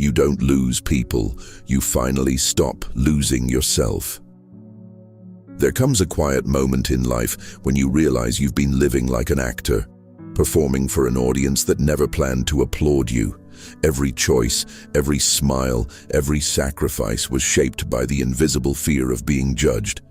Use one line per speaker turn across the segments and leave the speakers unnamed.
You don't lose people, you finally stop losing yourself. There comes a quiet moment in life when you realize you've been living like an actor, performing for an audience that never planned to applaud you. Every choice, every smile, every sacrifice was shaped by the invisible fear of being judged.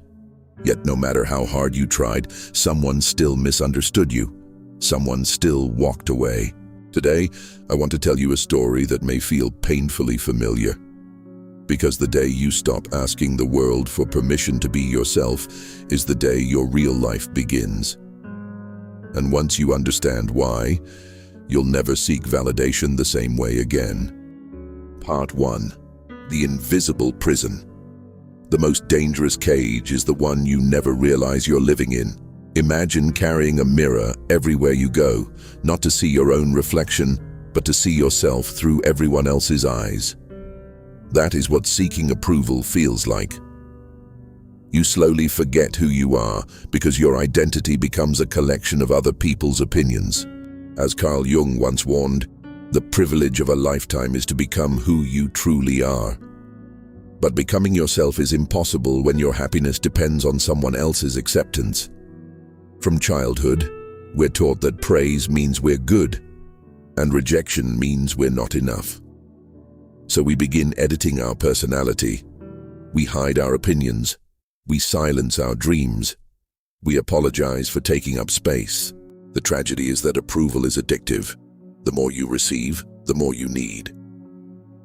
Yet no matter how hard you tried, someone still misunderstood you. Someone still walked away. Today, I want to tell you a story that may feel painfully familiar. Because the day you stop asking the world for permission to be yourself is the day your real life begins. And once you understand why, you'll never seek validation the same way again. Part 1. The invisible prison. The most dangerous cage is the one you never realize you're living in. Imagine carrying a mirror everywhere you go, not to see your own reflection, but to see yourself through everyone else's eyes. That is what seeking approval feels like. You slowly forget who you are because your identity becomes a collection of other people's opinions. As Carl Jung once warned, the privilege of a lifetime is to become who you truly are. But becoming yourself is impossible when your happiness depends on someone else's acceptance. From childhood, we're taught that praise means we're good, and rejection means we're not enough. So we begin editing our personality. We hide our opinions. We silence our dreams. We apologize for taking up space. The tragedy is that approval is addictive. The more you receive, the more you need.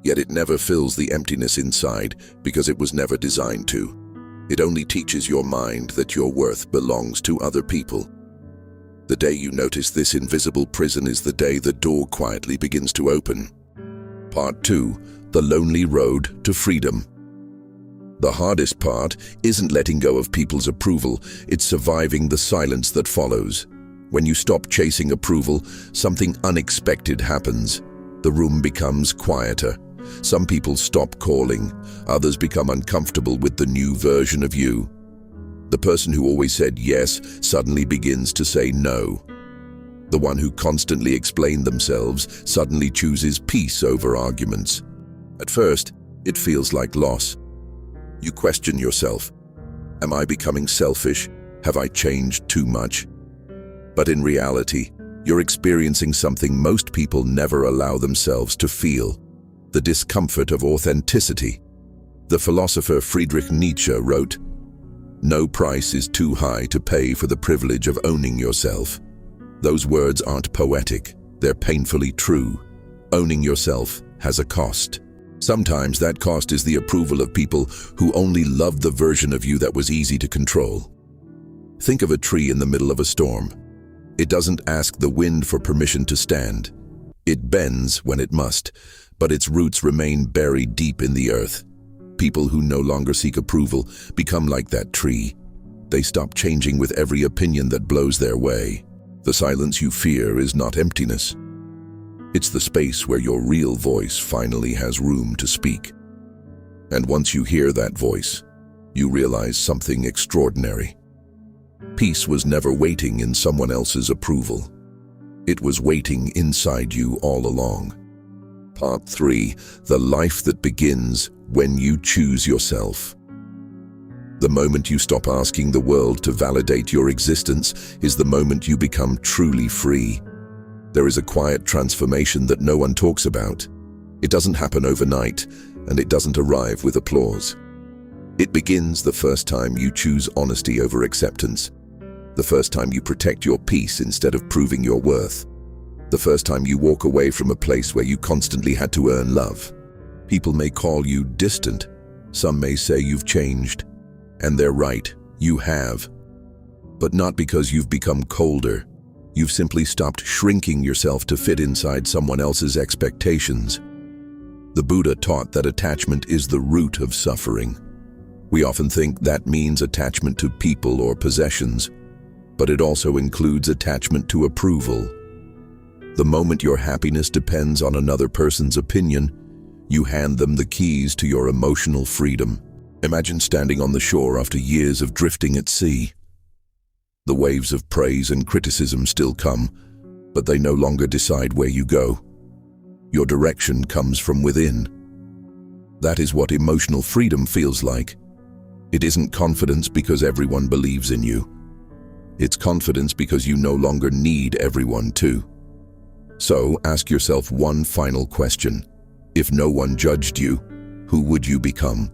Yet it never fills the emptiness inside because it was never designed to. It only teaches your mind that your worth belongs to other people. The day you notice this invisible prison is the day the door quietly begins to open. Part 2. The lonely road to freedom. The hardest part isn't letting go of people's approval, it's surviving the silence that follows. When you stop chasing approval, something unexpected happens. The room becomes quieter. Some people stop calling, others become uncomfortable with the new version of you. The person who always said yes suddenly begins to say no. The one who constantly explained themselves suddenly chooses peace over arguments. At first, it feels like loss. You question yourself. Am I becoming selfish? Have I changed too much? But in reality, you're experiencing something most people never allow themselves to feel: the discomfort of authenticity. The philosopher Friedrich Nietzsche wrote, "No price is too high to pay for the privilege of owning yourself." Those words aren't poetic, they're painfully true. Owning yourself has a cost. Sometimes that cost is the approval of people who only loved the version of you that was easy to control. Think of a tree in the middle of a storm. It doesn't ask the wind for permission to stand. It bends when it must, but its roots remain buried deep in the earth. People who no longer seek approval become like that tree. They stop changing with every opinion that blows their way. The silence you fear is not emptiness. It's the space where your real voice finally has room to speak. And once you hear that voice, you realize something extraordinary. Peace was never waiting in someone else's approval. It was waiting inside you all along. Part 3. The life that begins when you choose yourself. The moment you stop asking the world to validate your existence is the moment you become truly free. There is a quiet transformation that no one talks about. It doesn't happen overnight, and it doesn't arrive with applause. It begins the first time you choose honesty over acceptance. The first time you protect your peace instead of proving your worth. The first time you walk away from a place where you constantly had to earn love. People may call you distant. Some may say you've changed. And they're right, you have. But not because you've become colder. You've simply stopped shrinking yourself to fit inside someone else's expectations. The Buddha taught that attachment is the root of suffering. We often think that means attachment to people or possessions, but it also includes attachment to approval. The moment your happiness depends on another person's opinion, you hand them the keys to your emotional freedom. Imagine standing on the shore after years of drifting at sea. The waves of praise and criticism still come, but they no longer decide where you go. Your direction comes from within. That is what emotional freedom feels like. It isn't confidence because everyone believes in you. It's confidence because you no longer need everyone to. So, ask yourself one final question. If no one judged you, who would you become?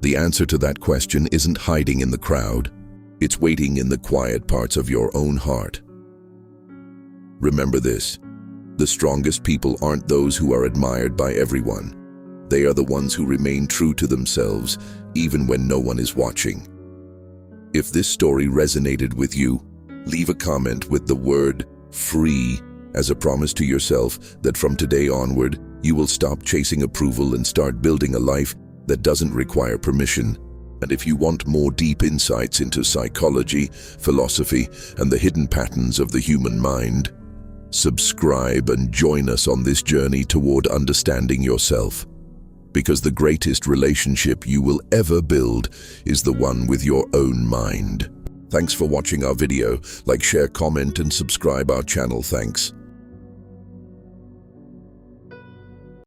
The answer to that question isn't hiding in the crowd. It's waiting in the quiet parts of your own heart. Remember this: the strongest people aren't those who are admired by everyone. They are the ones who remain true to themselves, even when no one is watching. If this story resonated with you, leave a comment with the word "free" as a promise to yourself that from today onward, you will stop chasing approval and start building a life that doesn't require permission. And if you want more deep insights into psychology, philosophy, and the hidden patterns of the human mind, subscribe and join us on this journey toward understanding yourself. Because the greatest relationship you will ever build is the one with your own mind. Thanks for watching our video. Like, share, comment, and subscribe our channel. Thanks.